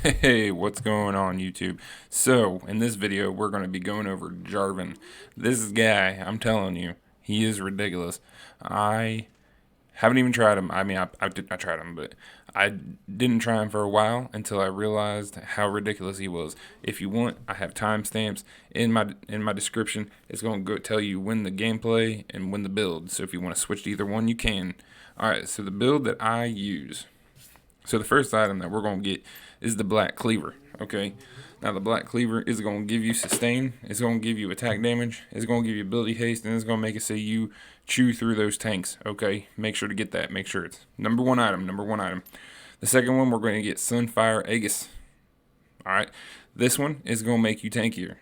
Hey, what's going on YouTube? So, in this video, we're going to be going over Jarvan. This guy, I'm telling you, he is ridiculous. I haven't even tried him. I tried him, but I didn't try him for a while until I realized how ridiculous he was. If you want, I have timestamps in my description. It's going to go tell you when the gameplay and when the build. So if you want to switch to either one, you can. All right, so the build that I use. So the first item that we're going to get is the Black Cleaver, okay? Now the Black Cleaver is going to give you sustain, it's going to give you attack damage, it's going to give you ability haste, and it's going to make it so you chew through those tanks, okay? Make sure to get that. Make sure it's number one item, number one item. The second one, we're going to get Sunfire Aegis. All right? This one is going to make you tankier.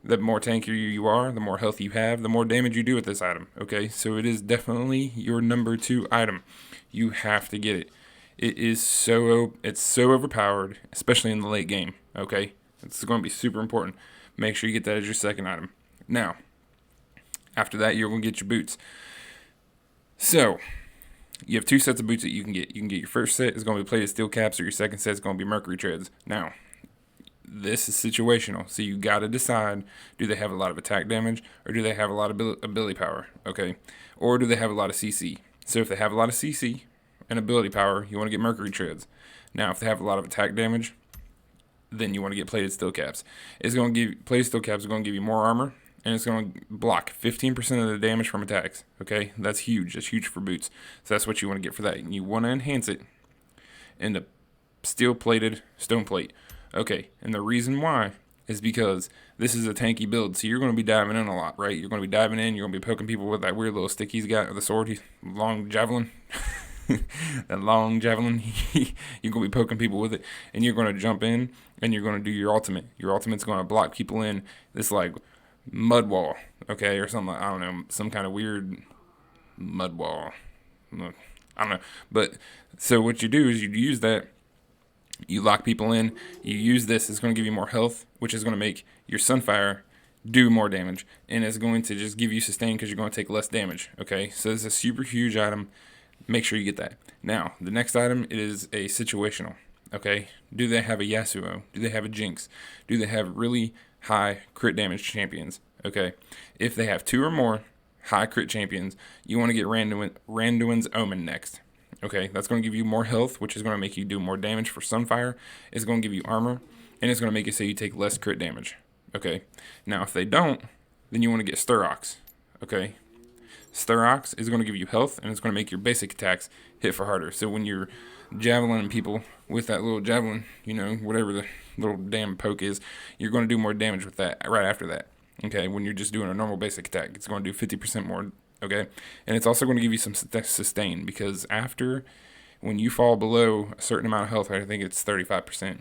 The more tankier you are, the more health you have, the more damage you do with this item, okay? So it is definitely your number two item. You have to get it. It's so overpowered, especially in the late game, okay? It's going to be super important. Make sure you get that as your second item. Now, after that, you're going to get your boots. So, you have two sets of boots that you can get. You can get your first set is going to be plated steel caps, or your second set is going to be mercury treads. Now, this is situational, so you got to decide, do they have a lot of attack damage, or do they have a lot of ability power, okay? Or do they have a lot of CC? So if they have a lot of CC and ability power, you want to get mercury treads. Now, if they have a lot of attack damage, then you want to get plated steel caps. It's going to give plated steel caps is going to give you more armor, and it's going to block 15% of the damage from attacks. Okay, that's huge. That's huge for boots. So that's what you want to get for that. And you want to enhance it into steel plated stone plate. Okay, and the reason why is because this is a tanky build, so you're going to be diving in a lot, right? You're going to be diving in. You're going to be poking people with that weird little stick he's got, or the sword, long javelin. That long javelin, you're going to be poking people with it, and you're going to jump in, and you're going to do your ultimate. Your ultimate's going to block people in this, like, mud wall, okay, or something, I don't know, some kind of weird mud wall. I don't know. But, so what you do is you use that, you lock people in, you use this, it's going to give you more health, which is going to make your Sunfire do more damage, and it's going to just give you sustain because you're going to take less damage, okay? So this is a super huge item. Make sure you get that. Now, the next item is a situational, okay? Do they have a Yasuo? Do they have a Jinx? Do they have really high crit damage champions, okay? If they have two or more high crit champions, you want to get Randuin's Omen next, okay? That's going to give you more health, which is going to make you do more damage for Sunfire. It's going to give you armor, and it's going to make it so you take less crit damage, okay? Now, if they don't, then you want to get Sturox, okay? Sturox is going to give you health, and it's going to make your basic attacks hit for harder. So when you're javelining people with that little javelin, you know, whatever the little damn poke is, you're going to do more damage with that right after that. Okay, when you're just doing a normal basic attack, it's going to do 50% more. Okay, and it's also going to give you some sustain, because after, when you fall below a certain amount of health, I think it's 35%,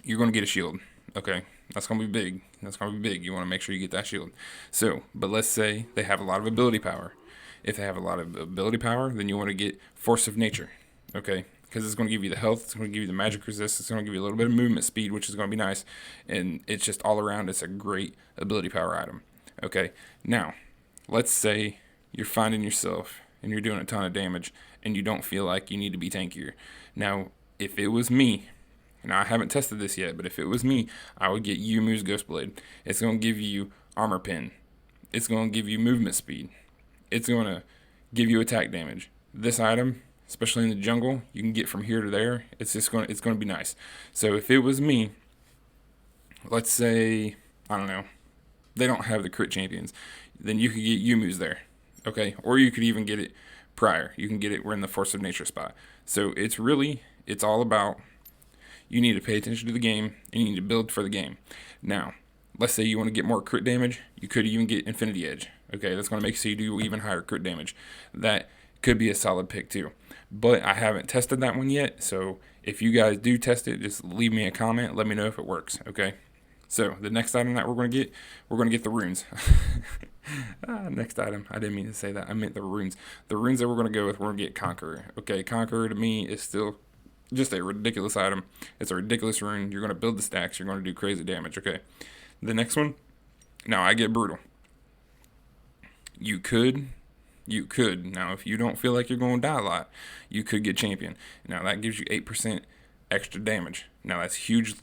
you're going to get a shield. Okay, that's going to be big. That's going to be big. You want to make sure you get that shield. So, but let's say they have a lot of ability power. If they have a lot of ability power, then you want to get Force of Nature. Okay, because it's going to give you the health. It's going to give you the magic resist. It's going to give you a little bit of movement speed, which is going to be nice. And it's just all around, it's a great ability power item. Okay, now, let's say you're finding yourself and you're doing a ton of damage and you don't feel like you need to be tankier. Now, if it was me, now, I haven't tested this yet, but if it was me, I would get Yumu's Ghostblade. It's going to give you armor pin. It's going to give you movement speed. It's going to give you attack damage. This item, especially in the jungle, you can get from here to there. It's going to be nice. So if it was me, let's say, I don't know, they don't have the crit champions, then you could get Yumu's there, okay? Or you could even get it prior. You can get it, we're in the Force of Nature spot. So it's all about, you need to pay attention to the game, and you need to build for the game. Now, let's say you want to get more crit damage, you could even get Infinity Edge. Okay, that's going to make it so you do even higher crit damage. That could be a solid pick too. But I haven't tested that one yet, so if you guys do test it, just leave me a comment, let me know if it works, okay? So, the next item that we're going to get the runes. Next item, I didn't mean to say that, I meant the runes. The runes that we're going to go with, we're going to get Conqueror. Okay, Conqueror to me is still just a ridiculous item. It's a ridiculous rune. You're going to build the stacks. You're going to do crazy damage, okay? The next one, now I get Brutal. You could. Now, if you don't feel like you're going to die a lot, you could get Champion. Now, that gives you 8% extra damage. Now that's huge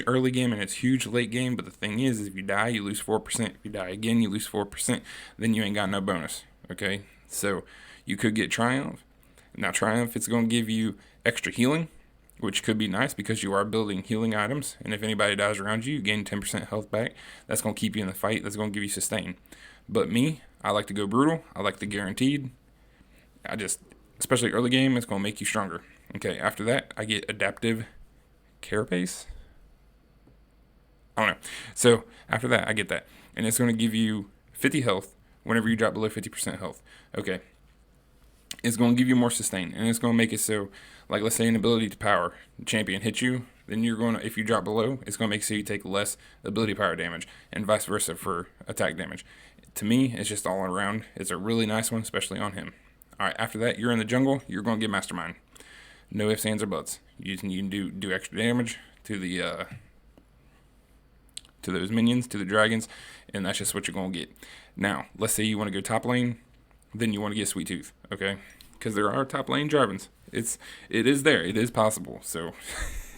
early game and it's huge late game, but the thing is if you die, you lose 4%. If you die again, you lose 4%. Then you ain't got no bonus, okay? So you could get Triumph. Now Triumph, it's going to give you extra healing, which could be nice because you are building healing items, and if anybody dies around you, you gain 10% health back. That's going to keep you in the fight. That's going to give you sustain. But me, I like to go brutal. I like the guaranteed. Especially early game, it's going to make you stronger. Okay, after that, I get adaptive carapace. I don't know. So after that, I get that. And it's going to give you 50 health whenever you drop below 50% health. Okay. It's going to give you more sustain. And it's going to make it so, like let's say an ability to power, the champion hits you, then you're going to, if you drop below, it's going to make it so you take less ability power damage. And vice versa for attack damage. To me, it's just all around. It's a really nice one, especially on him. Alright, after that, you're in the jungle, you're going to get Mastermind. No ifs, ands, or buts. You can do extra damage to the to those minions, to the dragons, and that's just what you're going to get. Now, let's say you want to go top lane, then you want to get Sweet Tooth, okay? Because there are top lane Jarvans. It is there. It is possible. So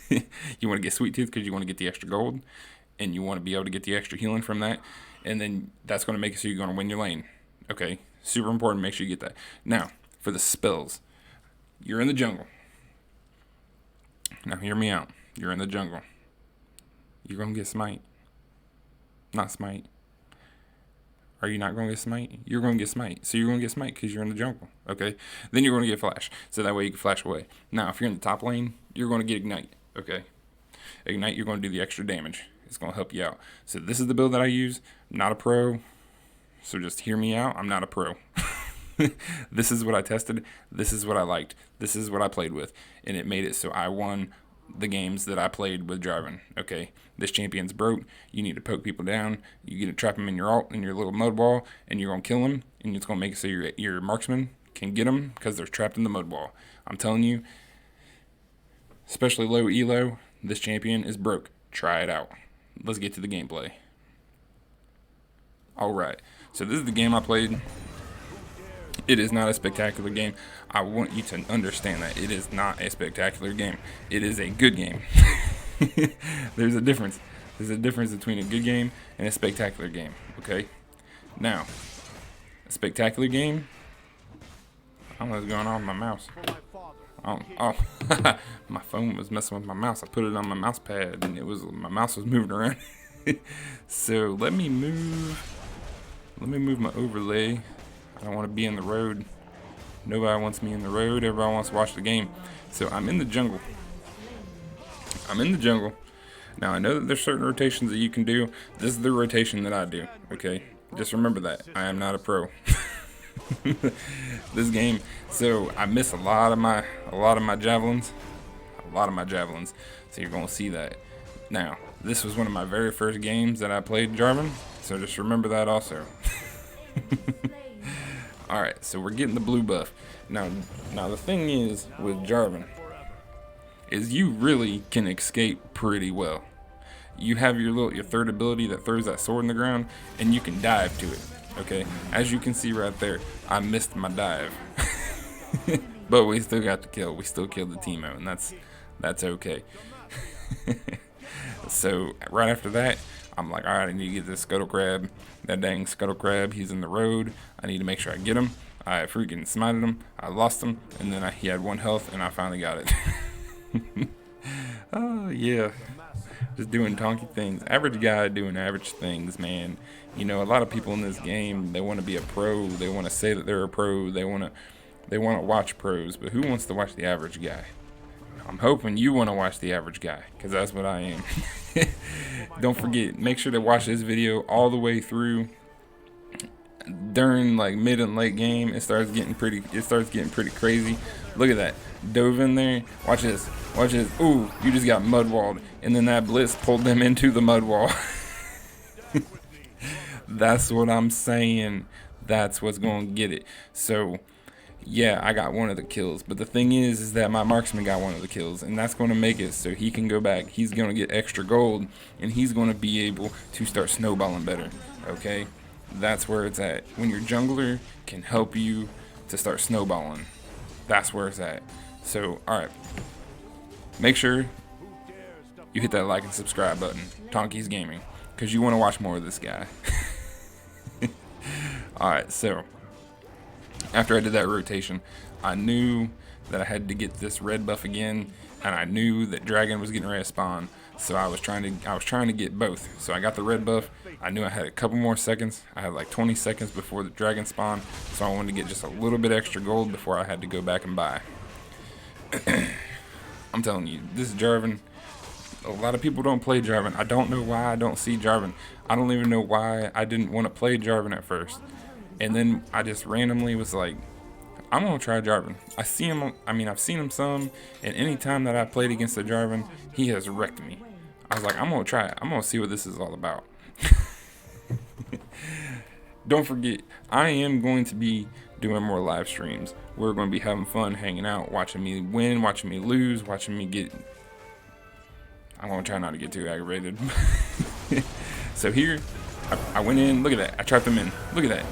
you want to get Sweet Tooth because you want to get the extra gold, and you want to be able to get the extra healing from that, and then that's going to make it so you're going to win your lane, okay? Super important. Make sure you get that. Now, for the spells, you're in the jungle. Now, hear me out. You're in the jungle. You're going to get Smite. Not Smite. Are you not going to get Smite? You're going to get Smite. So you're going to get Smite because you're in the jungle. Okay? Then you're going to get Flash. So that way you can flash away. Now, if you're in the top lane, you're going to get Ignite. Okay? Ignite, you're going to do the extra damage. It's going to help you out. So this is the build that I use. I'm not a pro. So just hear me out. I'm not a pro. This is what I tested. This is what I liked. This is what I played with. And it made it so I won the games that I played with Jarvan. Okay, this champion's broke. You need to poke people down. You get to trap them in your ult, in your little mud wall, and you're going to kill them. And it's going to make it so your marksman can get them because they're trapped in the mud wall. I'm telling you, especially low elo, this champion is broke. Try it out. Let's get to the gameplay. Alright, so this is the game I played. It is not a spectacular game. I want you to understand that. It is not a spectacular game. It is a good game. There's a difference. There's a difference between a good game and a spectacular game, okay? Now, a spectacular game, I don't know what's going on with my mouse. Oh, my phone was messing with my mouse. I put it on my mouse pad and my mouse was moving around. So let me move my overlay. I don't want to be in the road. Nobody wants me in the road. Everybody wants to watch the game. So I'm in the jungle. Now I know that there's certain rotations that you can do. This is the rotation that I do. Okay, just remember that I am not a pro. This game. So I miss a lot of my javelins. So you're gonna see that. Now this was one of my very first games that I played Jarvan. So just remember that also. Alright, so we're getting the blue buff. Now the thing is with Jarvan is you really can escape pretty well. You have your third ability that throws that sword in the ground, and you can dive to it. Okay, as you can see right there, I missed my dive, but we still got the kill. We still killed the Teemo, and that's okay. So right after that, I'm like, alright, I need to get this scuttle crab. That dang scuttle crab, he's in the road. I need to make sure I get him. I freaking smited him. I lost him, and then he had 1 health, and I finally got it. Oh yeah, just doing tonky things. Average guy doing average things, man. You know, a lot of people in this game, they want to be a pro. They want to say that they're a pro. They want to watch pros, but who wants to watch the average guy? I'm hoping you want to watch the average guy, because that's what I am. Don't forget, make sure to watch this video all the way through. During like mid and late game, it starts getting pretty crazy. Look at that. Dove in there. Watch this. Ooh, you just got mud walled, and then that blitz pulled them into the mud wall. That's what I'm saying. That's what's going to get it. So yeah, I got one of the kills, but the thing is that my marksman got one of the kills, and that's going to make it so he can go back. He's going to get extra gold, and he's going to be able to start snowballing better. Okay, that's where it's at. When your jungler can help you to start snowballing, that's where it's at. So all right, make sure you hit that like and subscribe button, Tonky's Gaming, because you want to watch more of this guy. Alright, so after I did that rotation, I knew that I had to get this red buff again, and I knew that dragon was getting ready to spawn. So I was trying to get both. So I got the red buff. I knew I had a couple more seconds. I had like 20 seconds before the dragon spawned. So I wanted to get just a little bit extra gold before I had to go back and buy. I'm telling you, this Jarvan, a lot of people don't play Jarvan. I don't know why I don't see Jarvan. I don't even know why I didn't want to play Jarvan at first. And then I just randomly was like, I'm gonna try Jarvan. I see him. I mean, I've seen him some, and any time that I played against the Jarvan, he has wrecked me. I was like, I'm gonna try it. I'm gonna see what this is all about. Don't forget, I am going to be doing more live streams. We're going to be having fun, hanging out, watching me win, watching me lose, watching me get. I'm gonna try not to get too aggravated. So here, I went in. Look at that. I trapped him in. Look at that.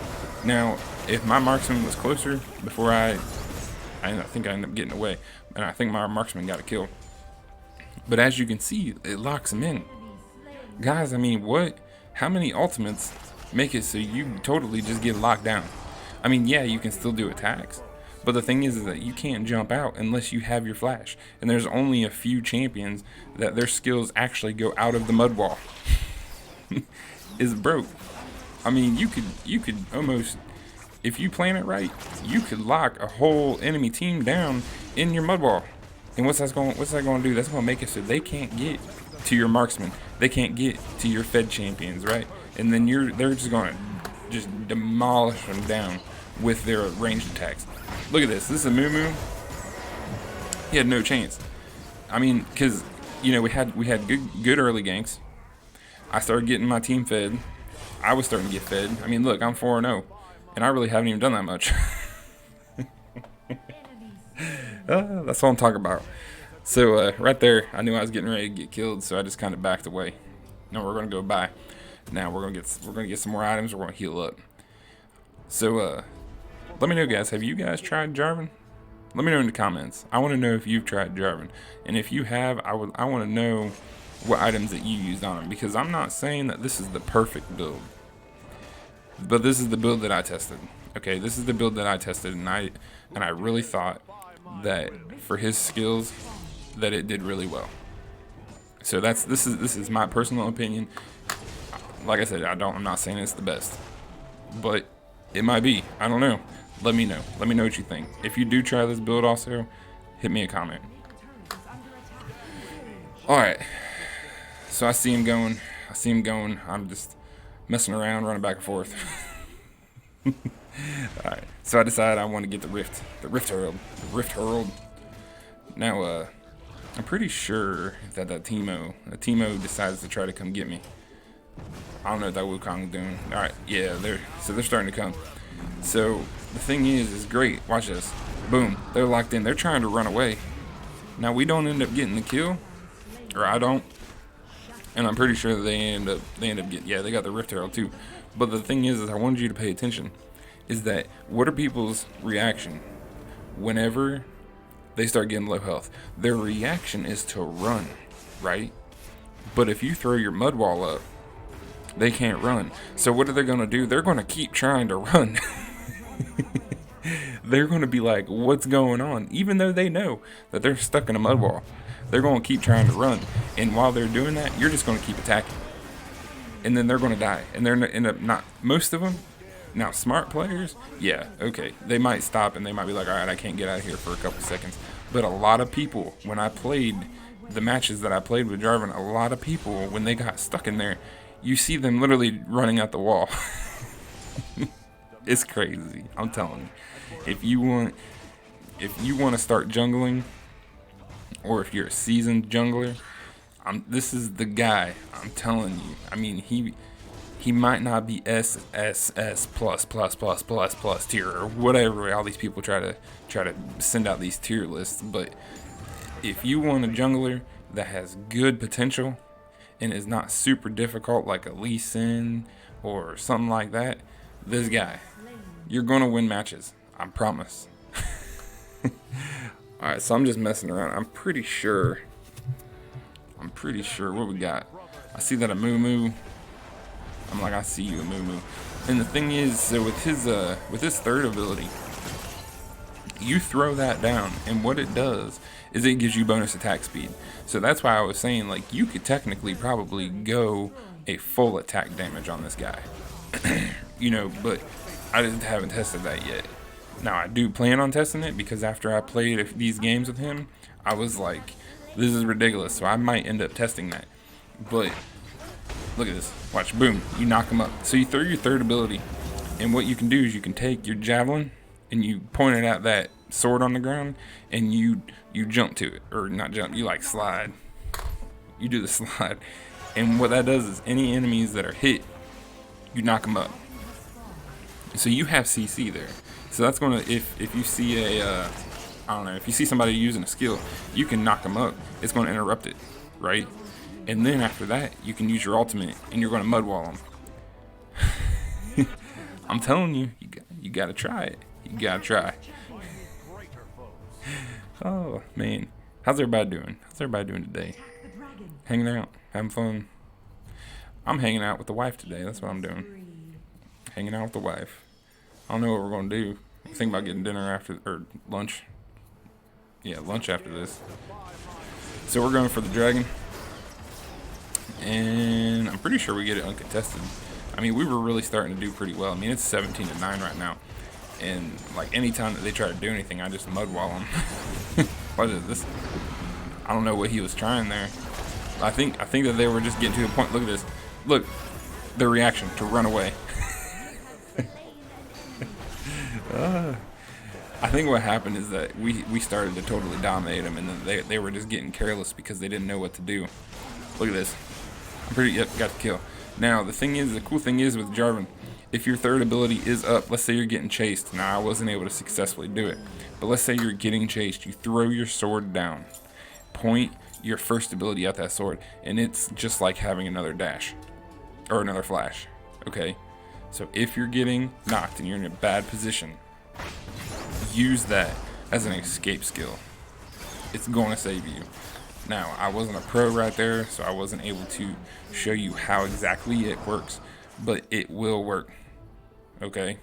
Now, if my marksman was closer before I think I ended up getting away, and I think my marksman got a kill. But as you can see, it locks him in. Guys, I mean, what? How many ultimates make it so you totally just get locked down? I mean, yeah, you can still do attacks, but the thing is that you can't jump out unless you have your flash. And there's only a few champions that their skills actually go out of the mud wall. It's broke. I mean, you could almost, if you plan it right, you could lock a whole enemy team down in your mud wall. And what's that going to do? That's going to make it so they can't get to your marksman. They can't get to your fed champions, right? And then they're just going to just demolish them down with their ranged attacks. Look at this. This is a Moo Moo. He had no chance. I mean, because you know we had good early ganks. I started getting my team fed. I was starting to get fed. I mean, look, I'm 4-0, and I really haven't even done that much. That's what I'm talking about. So right there, I knew I was getting ready to get killed, so I just kind of backed away. No, we're gonna go buy. Now we're gonna get some more items. We're gonna heal up. So let me know, guys. Have you guys tried Jarvan? Let me know in the comments. I want to know if you've tried Jarvan, and if you have, I want to know what items that you used on him, because I'm not saying that this is the perfect build, but this is the build that I tested. Okay, this is the build that I tested, and I really thought that for his skills that it did really well. So this is my personal opinion. Like I said, I'm not saying it's the best, but it might be. I don't know. Let me know. Let me know what you think. If you do try this build also, hit me a comment. Alright. So I see him going. I'm just messing around, running back and forth. Alright. So I decided I want to get the Rift Herald. Now, I'm pretty sure that Teemo decides to try to come get me. I don't know what that Wukong's doing. Alright, yeah, they're starting to come. So the thing is great. Watch this. Boom. They're locked in. They're trying to run away. Now we don't end up getting the kill, or I don't. And I'm pretty sure they end up getting, yeah, they got the Rift Herald too. But the thing is I wanted you to pay attention. Is that what are people's reaction whenever they start getting low health? Their reaction is to run, right? But if you throw your mud wall up, they can't run. So what are they going to do? They're going to keep trying to run. They're going to be like, what's going on? Even though they know that they're stuck in a mud wall, they're going to keep trying to run. And while they're doing that, you're just going to keep attacking. And then they're going to die. And they're going to end up not, most of them. Now, smart players, yeah, okay. They might stop and they might be like, all right, I can't get out of here for a couple seconds. But a lot of people, when I played the matches that I played with Jarvan, a lot of people, when they got stuck in there, you see them literally running out the wall. It's crazy. I'm telling you. If you want to start jungling, or if you're a seasoned jungler, this is the guy. I'm telling you. I mean, he might not be SSS plus tier or whatever. All these people try to send out these tier lists, but if you want a jungler that has good potential and is not super difficult like a Lee Sin or something like that, this guy, you're gonna win matches. I promise. Alright, so I'm just messing around. I'm pretty sure I'm pretty sure what we got. I see that a Moo. I'm like, I see you, a Moo. And the thing is, so with his third ability, you throw that down, and what it does is it gives you bonus attack speed. So that's why I was saying, like, you could technically probably go a full attack damage on this guy. You know, but I just haven't tested that yet. Now, I do plan on testing it, because after I played these games with him, I was like, this is ridiculous, so I might end up testing that. But look at this. Watch, boom, you knock him up. So you throw your third ability, and what you can do is you can take your javelin and you point it at that sword on the ground, and you jump to it, or not jump, you like slide. You do the slide, and what that does is any enemies that are hit, you knock them up. So you have CC there. So that's gonna, if you see a I don't know, if you see somebody using a skill, you can knock them up. It's gonna interrupt it, right? And then after that, you can use your ultimate, and you're gonna mud wall them. I'm telling you, you gotta try it. You gotta try. Oh man, how's everybody doing? How's everybody doing today? Hanging out, having fun. I'm hanging out with the wife today. That's what I'm doing. Hanging out with the wife. I don't know what we're gonna do. I'm thinking about getting dinner after, or lunch. Yeah, lunch after this. So we're going for the dragon, and I'm pretty sure we get it uncontested. I mean, we were really starting to do pretty well. I mean, it's 17-9 right now, and like anytime that they try to do anything, I just mud wall them. What is this? I don't know what he was trying there. I think that they were just getting to the point. Look at this. Look, their reaction to run away. I think what happened is that we started to totally dominate them, and then they were just getting careless because they didn't know what to do. Look at this. Yep, got the kill. Now, the cool thing is with Jarvan, if your third ability is up, let's say you're getting chased. Now, I wasn't able to successfully do it, but let's say you're getting chased. You throw your sword down, point your first ability at that sword, and it's just like having another dash or another flash. Okay, so if you're getting knocked and you're in a bad position, use that as an escape skill. It's going to save you. Now, I wasn't a pro right there, so I wasn't able to show you how exactly it works, but it will work. Okay,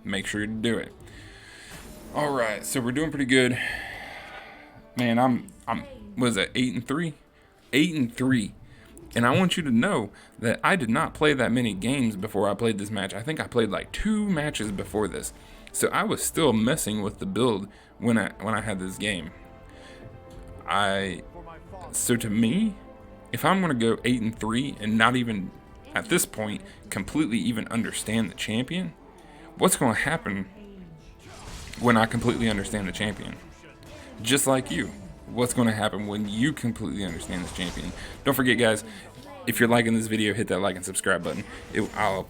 make sure to do it. All right, so we're doing pretty good, man. I'm what is that, 8-3? 8-3. And I want you to know that I did not play that many games before I played this match. I think I played like 2 matches before this. So I was still messing with the build when I had this game. So to me, if I'm going to go 8-3 and not even at this point completely even understand the champion, what's going to happen when I completely understand the champion? Just like you. What's going to happen when you completely understand this champion? Don't forget, guys, if you're liking this video, hit that like and subscribe button. It will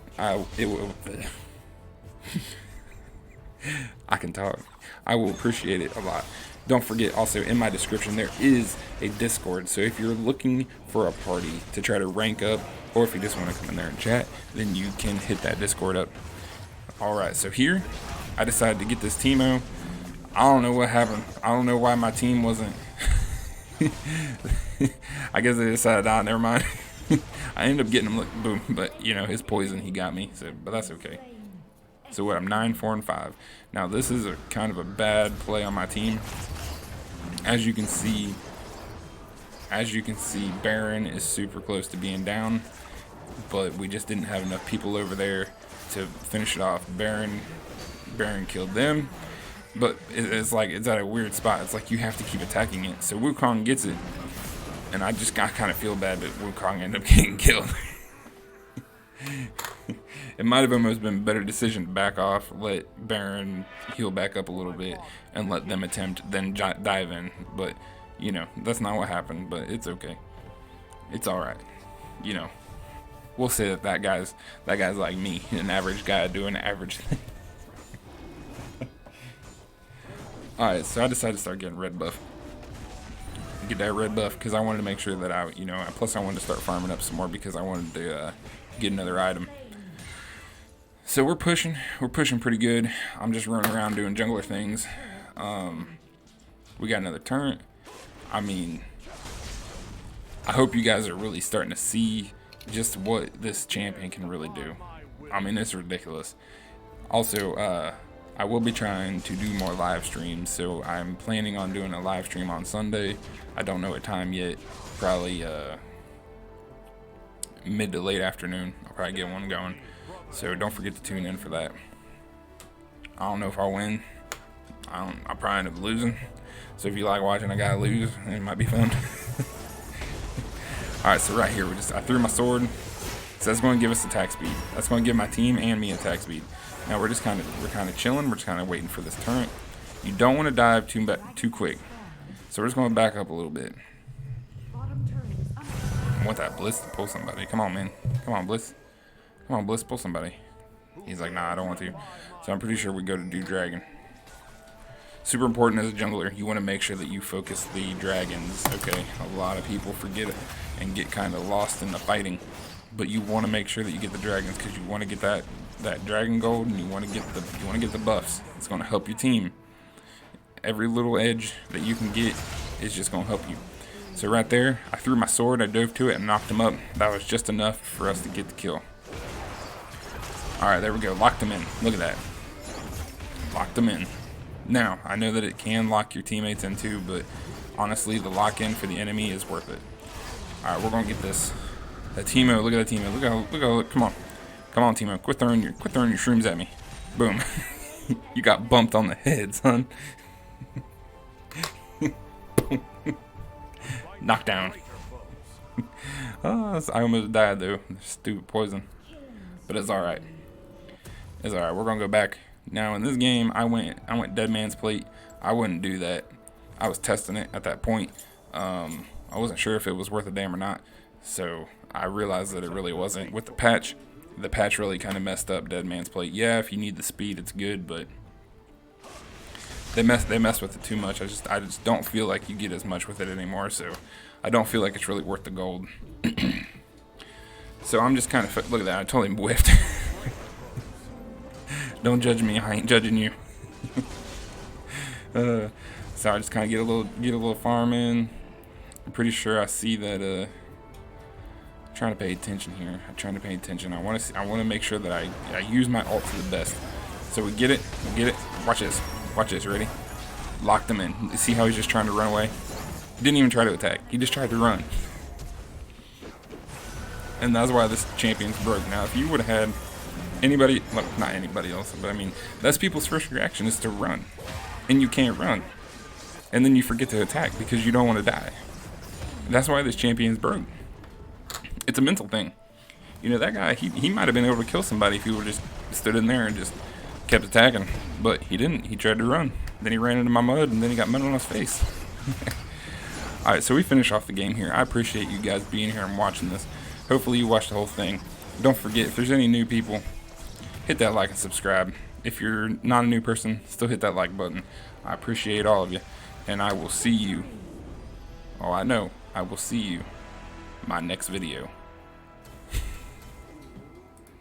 I can talk. I will appreciate it a lot. Don't forget, also in my description there is a Discord, so if you're looking for a party to try to rank up, or if you just want to come in there and chat, then you can hit that Discord up. Alright, so here I decided to get this Teemo. I don't know what happened. I don't know why my team wasn't I guess they decided, never mind. I ended up getting him, look, boom, but you know, his poison, he got me, so, but that's okay. So what, I'm 9-4-5. Now this is a kind of a bad play on my team. As you can see, Baron is super close to being down, but we just didn't have enough people over there to finish it off. Baron killed them, but it's like it's at a weird spot. It's like you have to keep attacking it. So Wukong gets it, and I kind of feel bad that Wukong ended up getting killed. It might have almost been a better decision to back off, let Baron heal back up a little bit, and let them attempt, then dive in. But, you know, that's not what happened, but it's okay. It's alright. You know, we'll say that guy's like me, an average guy doing an average thing. Alright, so I decided to start getting red buff. Get that red buff, because I wanted to make sure that plus I wanted to start farming up some more, because I wanted to get another item. So we're pushing pretty good. I'm just running around doing jungler things. We got another turret. I mean, I hope you guys are really starting to see just what this champion can really do. I mean, it's ridiculous. Also, I will be trying to do more live streams, so I'm planning on doing a live stream on Sunday. I don't know what time yet, probably mid to late afternoon. I'll probably get one going, so don't forget to tune in for that. I don't know if I'll win. I'll probably end up losing, so if you like watching a guy lose, it might be fun. Alright, so right here, I threw my sword, so that's going to give us attack speed. That's going to give my team and me attack speed. Now we're kind of chilling. We're just kind of waiting for this turret. You don't want to dive too quick, so we're just going to back up a little bit. I want that Bliss to pull somebody. Come on, man. Come on, Bliss. Come on, Bliss, pull somebody. He's like, nah, I don't want to. So I'm pretty sure we go to do dragon. Super important as a jungler, you want to make sure that you focus the dragons. Okay, a lot of people forget it and get kind of lost in the fighting, but you want to make sure that you get the dragons because you want to get that dragon gold, and you want to get the buffs. It's going to help your team. Every little edge that you can get is just going to help you. So right there, I threw my sword, I dove to it and knocked him up. That was just enough for us to get the kill. Alright, there we go. Locked him in. Look at that. Locked him in. Now, I know that it can lock your teammates in too, but honestly, the lock-in for the enemy is worth it. Alright, we're going to get this. That Teemo, look at that Teemo. Look, come on. Come on, Teemo. Quit throwing your shrooms at me. Boom. You got bumped on the head, son. Knockdown. Oh, I almost died, though. Stupid poison. But it's alright. It's alright. We're going to go back. Now in this game, I went dead man's plate. I wouldn't do that. I was testing it at that point. I wasn't sure if it was worth a damn or not. So I realized that it really wasn't. With the patch really kind of messed up dead man's plate. Yeah, if you need the speed, it's good, but they mess with it too much. I just don't feel like you get as much with it anymore. So I don't feel like it's really worth the gold. So I'm just kind of, look at that. I totally whiffed. Don't judge me. I ain't judging you. So I just kind of get a little farm in. I'm pretty sure I see that. I'm trying to pay attention here. I'm trying to pay attention. I want to make sure that I use my ult to the best. So we get it. We get it. Watch this. Watch this. Ready? Locked him in. You see how he's just trying to run away? He didn't even try to attack. He just tried to run. And that's why this champion's broke. Now, if you would have had anybody, well, not anybody else, but I mean, that's people's first reaction is to run. And you can't run. And then you forget to attack because you don't want to die. That's why this champion's broke. It's a mental thing. You know, that guy, he might have been able to kill somebody if he would have just stood in there and just kept attacking. But he didn't. He tried to run. Then he ran into my mud, and then he got mud on his face. Alright, so we finish off the game here. I appreciate you guys being here and watching this. Hopefully you watched the whole thing. Don't forget, if there's any new people, hit that like and subscribe. If you're not a new person, still hit that like button. I appreciate all of you. And I will see you. Oh, I know. I will see you in my next video.